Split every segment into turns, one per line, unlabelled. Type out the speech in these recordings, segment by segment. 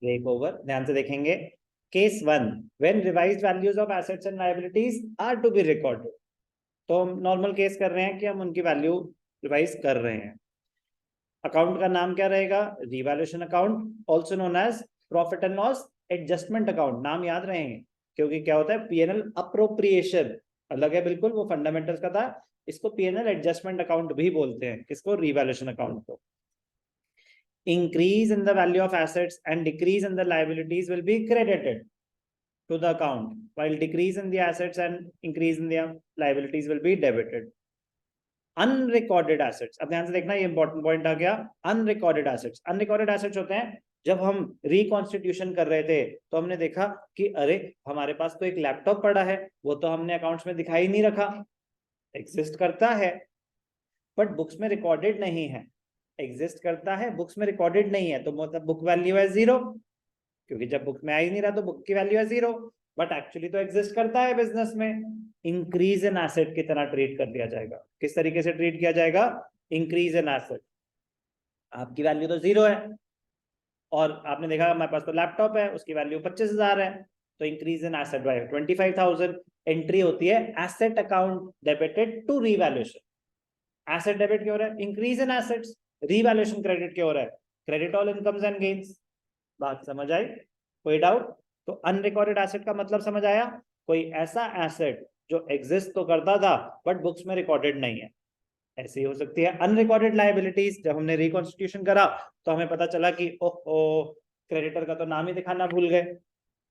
Break over, ध्यान से देखेंगे। Case 1, when revised values of assets and liabilities are to be recorded. तो हम नॉर्मल केस कर रहे हैं कि हम उनकी वैल्यू रिवाइज कर रहे हैं। अकाउंट का नाम क्या रहेगा? Revaluation account, also known as profit and loss adjustment account. नाम याद रहेंगे, क्योंकि क्या होता है, पीएनएल अप्रोप्रिएशन अलग है बिल्कुल, वो फंडामेंटल्स का था। इसको पीएनएल एडजस्टमेंट अकाउंट भी बोलते हैं। किसको? रिवैल्यूएशन अकाउंट को। Increase in the value of assets and decrease in the liabilities will be credited to the account, while decrease in the assets and increase in the liabilities will be debited. Unrecorded assets, अब ध्यान से देखना, ये important point आ गया। Unrecorded assets, unrecorded assets होते हैं जब हम रिकॉन्स्टिट्यूशन कर रहे थे तो हमने देखा कि अरे हमारे पास तो एक लैपटॉप पड़ा है, वो तो हमने अकाउंट्स में दिखाई नहीं रखा। एग्जिस्ट करता है बट बुक्स में रिकॉर्डेड नहीं है। एग्जिस्ट करता है, बुक्स में रिकॉर्डेड नहीं है, तो मतलब बुक वैल्यू है 0, क्योंकि जब बुक में आ ही नहीं रहा तो बुक की वैल्यू है 0। बट एक्चुअली तो एग्जिस्ट करता है बिजनेस में। इंक्रीज इन एसेट की तरह ट्रीट कर दिया जाएगा। किस तरीके से ट्रीट किया जाएगा? Increase in asset. आपकी वैल्यू तो 0 है और आपने देखा हमारे पास तो लैपटॉप है, उसकी वैल्यू 25,000 है, तो increase in asset by 25,000। Entry होती है asset account debited to revaluation. Asset debit क्यों हो रहा है? Increase in assets. Revaluation credit क्यों हो रहा है? Credit all incomes and gains. बात समझ आई? कोई डाउट? तो अनरिकॉर्डेड एसेट का मतलब समझ आया? कोई ऐसा एसेट जो एग्जिस्ट तो करता था बट बुक्स में रिकॉर्डेड नहीं है। ऐसी हो सकती है अनरिकॉर्डेड लायबिलिटीज। जब हमने रिकॉन्स्टिट्यूशन करा तो हमें पता चला कि ओहो, क्रेडिटर का तो नाम ही दिखाना भूल गए।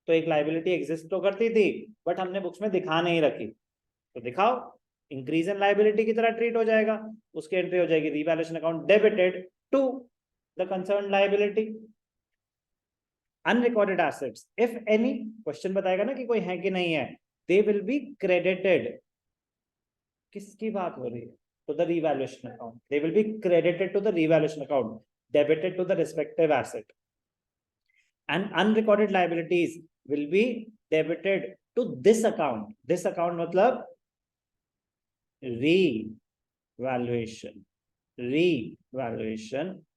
तो एक लायबिलिटी एग्जिस्ट तो करती थी बट हमने बुक्स में दिखा नहीं रखी, तो दिखाओ। इंक्रीज इन लायबिलिटी की तरह ट्रीट हो जाएगा। उसकी एंट्री हो जाएगी revaluation account debited to the concern liability. Unrecorded assets if any, question बताएगा ना कि कोई है कि नहीं है, दे विल बी क्रेडिटेड। किसकी बात हो रही है? to the revaluation account. They will be credited to the revaluation account, debited to the respective asset. And unrecorded liabilities will be debited to this account. This account मतलब revaluation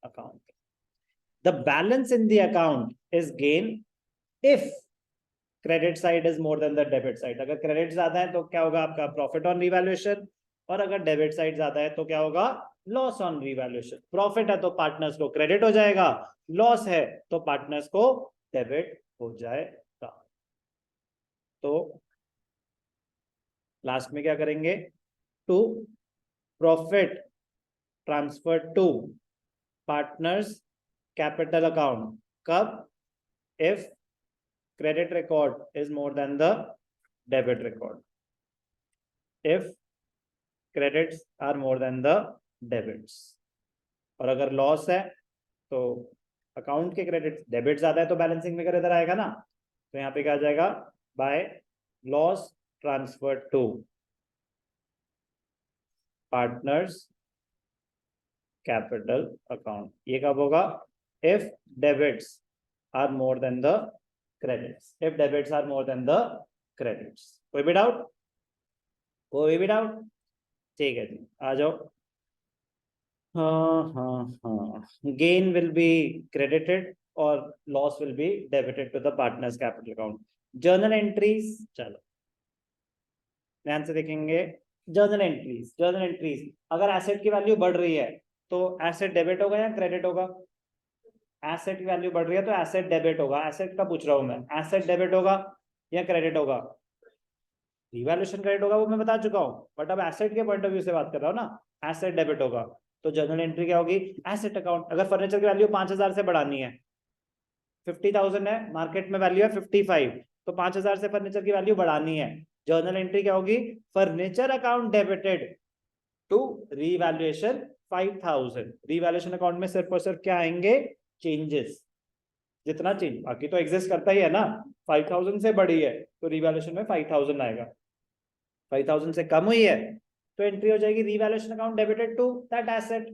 account. The balance in the account is gain if credit side is more than the debit side. अगर credit ज्यादा है तो क्या होगा आपका? profit on revaluation, और अगर डेबिट साइड ज्यादा है तो क्या होगा? Loss on revaluation. प्रॉफिट है तो पार्टनर्स को क्रेडिट हो जाएगा, लॉस है तो पार्टनर्स को डेबिट हो जाएगा। तो लास्ट में क्या करेंगे? To profit transfer to partners capital account. कब? If credit record is more than the debit record. If credits are more than the debits. और अगर लॉस है तो अकाउंट के क्रेडिट, डेबिट ज्यादा है तो बैलेंसिंग में इधर आएगा ना, तो यहाँ पे क्या आ जाएगा? By loss transfer to partners capital account. ये कब होगा? If debits are more than the credits. If debits are more than the credits. कोई भी डाउट? कोई भी डाउट? ठीक है जी, आ जाओ। हाँ, गेन विल बी क्रेडिटेड और loss will be debited to the partners capital account. Journal entries, चलो ध्यान से देखेंगे। जर्नल एंट्रीज अगर एसेट की वैल्यू बढ़ रही है तो एसेट डेबिट होगा या क्रेडिट होगा? एसेट की वैल्यू बढ़ रही है तो एसेट डेबिट होगा। एसेट का पूछ रहा हूं मैं, एसेट डेबिट होगा या क्रेडिट होगा? रिवैल्यूएशन क्रेडिट होगा, वो मैं बता चुका हूं, बट अब एसेट के पॉइंट ऑफ व्यू से बात कर रहा हूं ना। एसेट डेबिट होगा तो जर्नल एंट्री क्या होगी? Asset account. अगर फर्नीचर की वैल्यू 5,000 से बढ़ानी है, 50,000 है, मार्केट में वैल्यू है 55, तो 5,000 से फर्नीचर की वैल्यू बढ़ानी है, जर्नल एंट्री क्या होगी? Furniture account debited to revaluation 5,000। Revaluation account में सिर्फ और सिर्फ क्या आएंगे? चेंजेस। जितना चेंज, बाकी तो एग्जिस्ट करता ही है ना। 5,000 से बड़ी है तो रीवैल्यूएशन में 5,000 आएगा। 5,000 से कम हुई है तो एंट्री हो जाएगी revaluation account debited to that asset.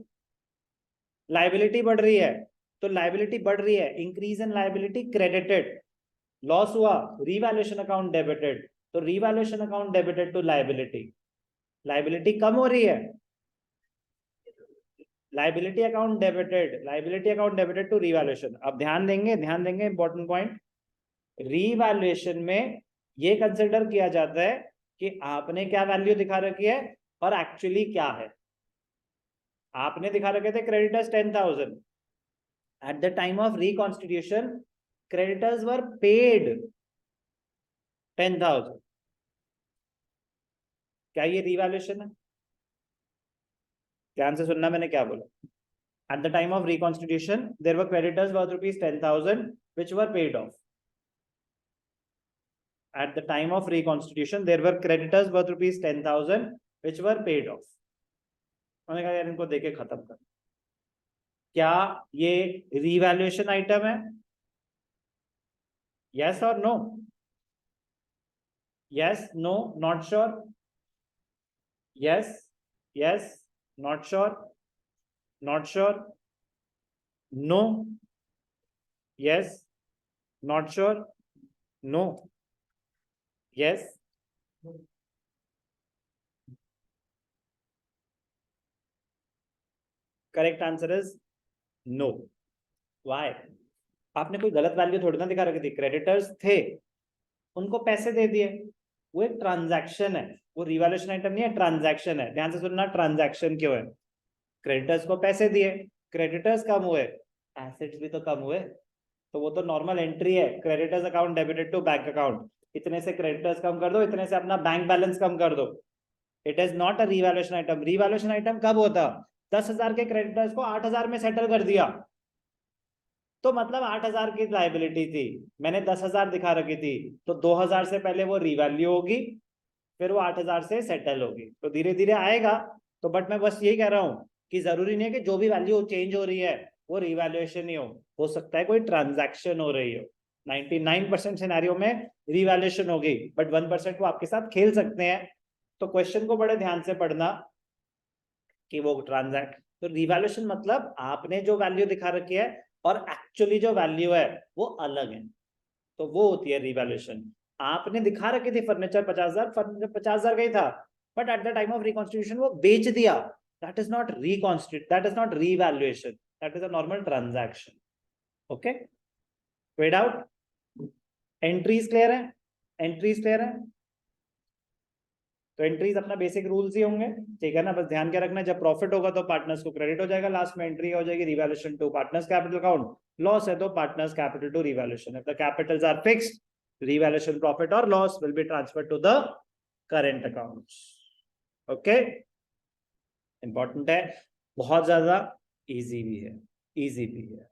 Liability बढ़ रही है तो लायबिलिटी बढ़ रही है, increase in liability credited. Loss हुआ, रीवैल्यूएशन अकाउंट डेबिटेड, तो revaluation account debited to liability. Liability कम हो रही है, liability account debited to revaluation. अब ध्यान देंगे इंपॉर्टेंट पॉइंट, रिवैल्यूएशन में ये कंसिडर किया जाता है कि आपने क्या वैल्यू दिखा रखी है और एक्चुअली क्या है। आपने दिखा रखे थे creditors 10,000, eight the time of reconstitution creditors were paid 10,000, क्या ये रिवैल्यूएशन है? ध्यान से सुनना मैंने क्या बोला। At the time of reconstitution, there were creditors worth rupees 10,000 which were paid off. At the time of reconstitution, there were creditors worth rupees 10,000 which were paid off. मैंने कहा यार इनको देके खत्म कर। क्या ये रिवैल्यूएशन आइटम है? Yes or no? Yes, no, not sure. Yes, yes, not sure. Not sure. No. Yes. Not sure. No. Yes. Correct answer is no. Why? आपने कोई गलत वैल्यू थोड़ी ना दिखा रखी थी। क्रेडिटर्स थे, उनको पैसे दे दिए, वो एक ट्रांजैक्शन है, वो रिवैल्यूएशन आइटम नहीं है, ट्रांजैक्शन है। ध्यान से सुनना, ट्रांजैक्शन क्यों है? क्रेडिटर्स को पैसे दिए, क्रेडिटर्स कम हुए, एसेट्स भी तो कम हुए, तो वो तो नॉर्मल एंट्री है। Creditors account debited to bank account, इतने से क्रेडिटर्स कम कर दो, इतने से अपना बैंक बैलेंस कम कर दो। It is not a revaluation item. Revaluation item कब होता? 10,000 के क्रेडिटर्स को 8,000 में सेटल कर दिया, तो मतलब 8,000 की लाइबिलिटी थी, मैंने 10,000 दिखा रखी थी, तो 2,000 से पहले वो रिवैल्यू होगी, फिर वो 8,000 से सेटल होगी, तो धीरे धीरे आएगा। तो बट मैं बस यही कह रहा हूं कि जरूरी नहीं है कि जो भी वैल्यू चेंज हो रही है वो रिवैल्यूएशन ही हो सकता है कोई ट्रांजैक्शन हो रही हो। 99% सिनेरियो में रिवैल्यूएशन होगी, बट 1% को आपके साथ खेल सकते हैं। तो क्वेश्चन को बड़े ध्यान से पढ़ना कि वो ट्रांजैक्ट, तो रिवैल्यूएशन मतलब आपने जो वैल्यू दिखा रखी है और एक्चुअली जो वैल्यू है वो अलग है, तो वो होती है रिवैल्यूएशन। आपने दिखा रखी थी फर्नीचर 50,000, फर्नीचर 50,000 का ही था, but at the time of reconstitution वो बेच दिया, that is not that is not revaluation, that is a normal transaction. Okay, wait out. Entries clear है? एंट्रीज क्लियर है? तो एंट्रीज अपना बेसिक रूल्स ही होंगे, ठीक है ना। बस ध्यान क्या रखना, जब प्रॉफिट होगा तो पार्टनर्स को क्रेडिट हो जाएगा, लास्ट में एंट्री हो जाएगी revaluation to partners capital account, loss है तो partners capital to revaluation. If the capitals are fixed, revaluation profit और loss will be transferred to the current accounts. Okay, important है, बहुत ज्यादा इजी भी है, इजी भी है।